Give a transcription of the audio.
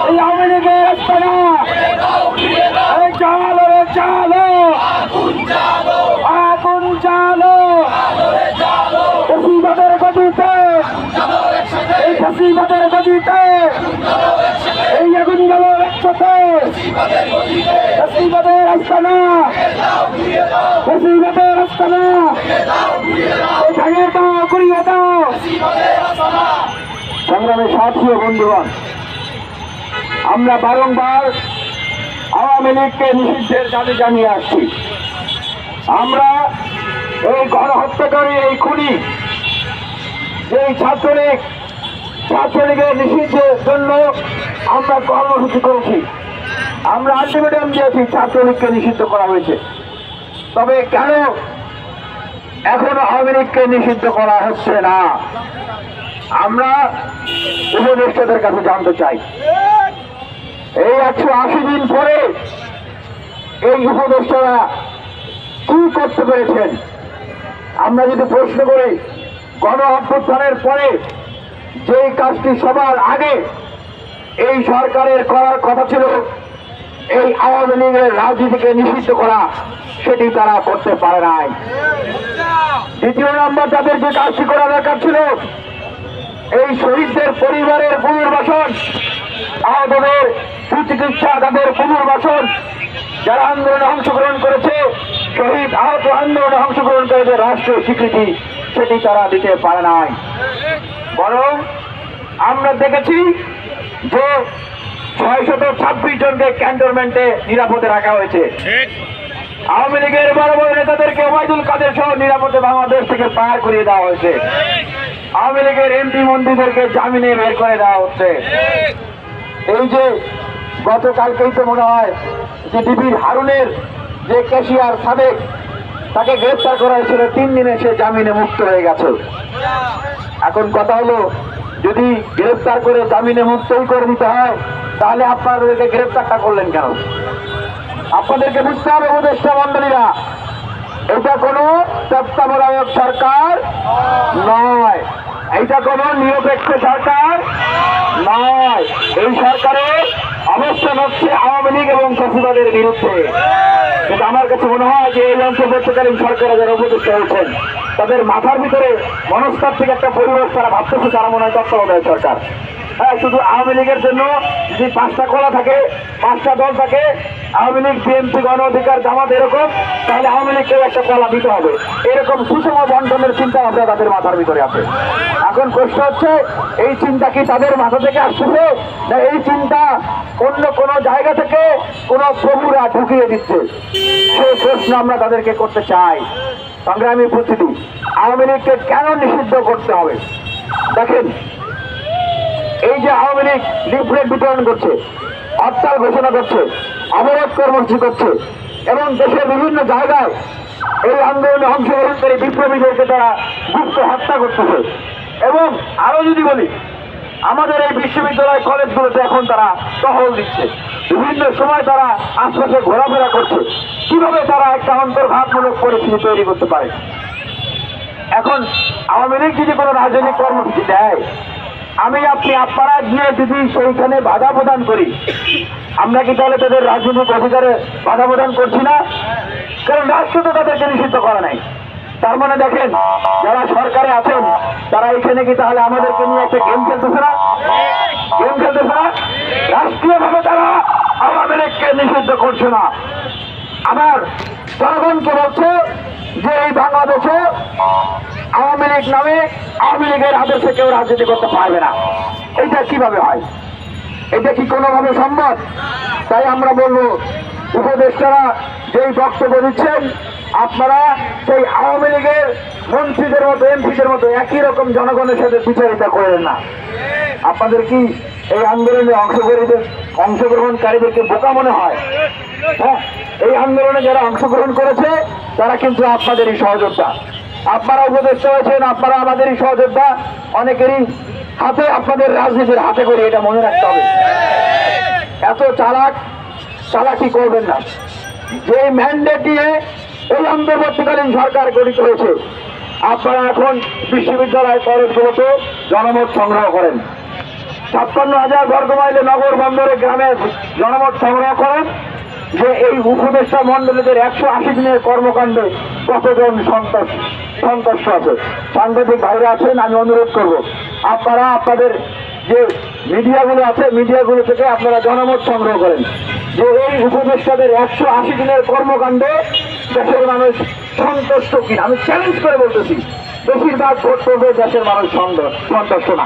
এই আওয়ামী লীগের আস্তানা এই চালো রে চালো, আগুন চালো ফ্যাসিবাদের গদিতে, এই ফ্যাসিবাদের গদিতে এই আগুন গেল একসাথে। ফ্যাসিবাদের আস্তানা, ফ্যাসিবাদের আস্তানা ভেঙে দাও, গুড়িয়ে দাও। সংগ্রামের সাথী ও বন্ধুগণ, আমরা বারংবার আওয়ামী লীগকে নিষিদ্ধের দাবি জানিয়ে আসছি। আমরা এই গণহত্যাকারী, এই খুনি, এই ছাত্রলীগের নিষিদ্ধের জন্য আমরা কর্মসূচি করেছি, আমরা আলটিমেটাম দিয়েছি, ছাত্রলীগকে নিষিদ্ধ করা হয়েছে। তবে কেন এখনো আওয়ামী লীগকে নিষিদ্ধ করা হচ্ছে না, আমরা উপদেষ্টাদের কাছে জানতে চাই। এই 180 দিন পরে এই উপদেষ্টারা কি করতে পেরেছেন? আমরা যদি প্রশ্ন করি, গণ অভ্যুত্থানের পরে যেই কাজটি সবার আগে এই সরকারের করার কথা ছিল, এই আওয়ামী লীগের রাজনীতিকে নিষিদ্ধ করা, সেটি তারা করতে পারে নাই। দ্বিতীয় নম্বর, তাদের যে কাজটি করা দরকার ছিল, এই শহীদদের পরিবারের পুনর্বাসন, আহতদের সুচিকিৎসা, তাদের পুনর্বাসন, যারা আন্দোলনে অংশগ্রহণ করেছে, শহীদ আহত আন্দোলনে অংশগ্রহণ করেছে, রাষ্ট্রীয় স্বীকৃতি, সেটি তারা দিতে পারে নাই। বরং আমরা দেখেছি যে 626 জনকে ক্যান্টনমেন্টে নিরাপদে রাখা হয়েছে। আওয়ামী লীগের বড় বড় নেতাদেরকে ওবায়দুল কাদের সহ নিরাপদে বাংলাদেশ থেকে পার করিয়ে দেওয়া হয়েছে। আওয়ামী লীগের এমপি মন্ত্রীদেরকে জামিনে বের করে দেওয়া হচ্ছে। এই যে গতকালকেই তো মনে হয় যে ডিবির হারুনের যে ক্যাশিয়ার সাদেক, তাকে গ্রেফতার করা হয়েছিল, 3 দিনে সে জামিনে মুক্ত হয়ে গেছে। এখন কথা হলো, যদি গ্রেফতার করে জামিনে মুক্তই করে দিতে হয়, তাহলে আপনাদেরকে গ্রেফতারটা করলেন কেন? আপনাদেরকে বুঝতে হবে উপদেষ্টা মন্ডলীরা, এটা কোনো তত্ত্বাবধায়ক সরকার নয়, এটা কোনো নিরপেক্ষ সরকার নয়। এই সরকারের অবস্থান হচ্ছে আওয়ামী লীগ এবং ফ্যাসিবাদের বিরুদ্ধে। কিন্তু আমার কাছে মনে হয় যে এই অন্তর্বর্তীকালীন সরকারে যারা উপদেষ্টা হয়েছেন, তাদের মাথার ভিতরে মনস্তাত্ত্বিক একটা পরিবেশ, তারা ভাবতেছে তারা মনে হয় তত্ত্বাবধায়ক সরকার। হ্যাঁ, শুধু আওয়ামী লীগের জন্য যদি 5টা কলা থাকে, 5টা দল থাকে, আওয়ামী লীগ, বিএনপি, গণ অধিকার, জামাত, এরকম, তাহলে আওয়ামী লীগকে একটা কলা দিতে হবে, এরকম সুষম বন্টনের চিন্তা ভাবনা তাদের মাথার ভিতরে আছে। এখন প্রশ্ন হচ্ছে, এই চিন্তা কি তাদের মাথা থেকে আসছে, না এই চিন্তা অন্য কোনো জায়গা থেকে কোনো প্রভুরা ঢুকিয়ে দিচ্ছে? সেই প্রশ্ন আমরা তাদেরকে করতে চাই। সংগ্রামী উপস্থিতি, আওয়ামী লীগকে কেন নিষিদ্ধ করতে হবে? দেখেন, এই যে আওয়ামী লীগ লিফলেট বিতরণ করছে, হরতাল ঘোষণা করছে, অবরোধ কর্মসূচি করছে, এবং দেশের বিভিন্ন জায়গায় এই আন্দোলনে অংশগ্রহণকারী বিপ্লবীদেরকে তারা গুপ্ত হত্যা করতেছে। এবং আরো যদি বলি, আমাদের এই বিশ্ববিদ্যালয় কলেজগুলোতে এখন তারা টহল দিচ্ছে, বিভিন্ন সময় তারা আশপাশে ঘোরাফেরা করছে, কিভাবে তারা একটা অন্তর্ঘাতমূলক পরিস্থিতি তৈরি করতে পারে। এখন আওয়ামী লীগ যদি কোনো রাজনৈতিক কর্মসূচি দেয়, আমি আপনারা গিয়ে যদি সেইখানে বাধা প্রদান করি, আমরা কি তাহলে তাদের রাজনৈতিক অধিকারে বাধা প্রদান করছি না? কারণ রাষ্ট্র তো তাদেরকে নিষিদ্ধ করা নাই। তার মানে দেখেন, যারা সরকারে আছেন তারা এখানে কি তাহলে আমাদেরকে নিয়ে একটা গেম খেলতেছে না? গেম খেলতেছে না? রাষ্ট্রীয়ভাবে তারা আওয়ামী লীগকে নিষিদ্ধ করছে না। আবার জনগণকে বলছে যে এই বাংলাদেশে আওয়ামী লীগ নামে, আওয়ামী লীগের আদর্শে কেউ রাজনীতি করতে পারবে না। এটা কিভাবে হয়? এটা কি কোনোভাবে সম্ভব? তাই আমরা বলবো, উপদেষ্টারা যেই বক্তব্য দিচ্ছেন, আপনারা সেই আওয়ামী লীগের মন্ত্রীদের মতো, এমপিদের মতো একই রকম জনগণের সাথে বিচারিতা করেন না। আপনাদের কি এই আন্দোলনে অংশগ্রহণকারীদেরকে বোকা মনে হয়? হ্যাঁ, এই আন্দোলনে যারা অংশগ্রহণ করেছে তারা কিন্তু আপনাদেরই সহযোদ্ধা। আপনারা উপদেষ্টা হয়েছেন, আপনারা আমাদেরই সহযোদ্ধা। অনেকেরই হাতে, আপনাদের রাজনীতির হাতে করে, এটা মনে রাখতে হবে। এত চালাকি করবেন না। যে ম্যান্ডেট দিয়ে এই অন্তর্বর্তীকালীন সরকার গঠিত হয়েছে, আপনারা এখন বিশ্ববিদ্যালয় কলেজগুলোতে জনমত সংগ্রহ করেন। 56,000 বর্গমাইলে নগর বন্দরে গ্রামের জনমত সংগ্রহ করেন যে এই উপদেষ্টা মন্ডলীদের 180 দিনের কর্মকাণ্ডে কতজন সন্তুষ্ট আছে। সাংবাদিক ভাইরা আছেন, আমি অনুরোধ করব আপনারা আপনাদের যে মিডিয়াগুলো আছে মিডিয়াগুলো থেকে আপনারা জনমত সংগ্রহ করেন যে এই উপদেষ্টাদের 180 দিনের কর্মকাণ্ডে দেশের মানুষ সন্তুষ্ট কিনা। আমি চ্যালেঞ্জ করে বলতেছি বেশিরভাগ ভোট করবে দেশের মানুষ সন্তুষ্ট না।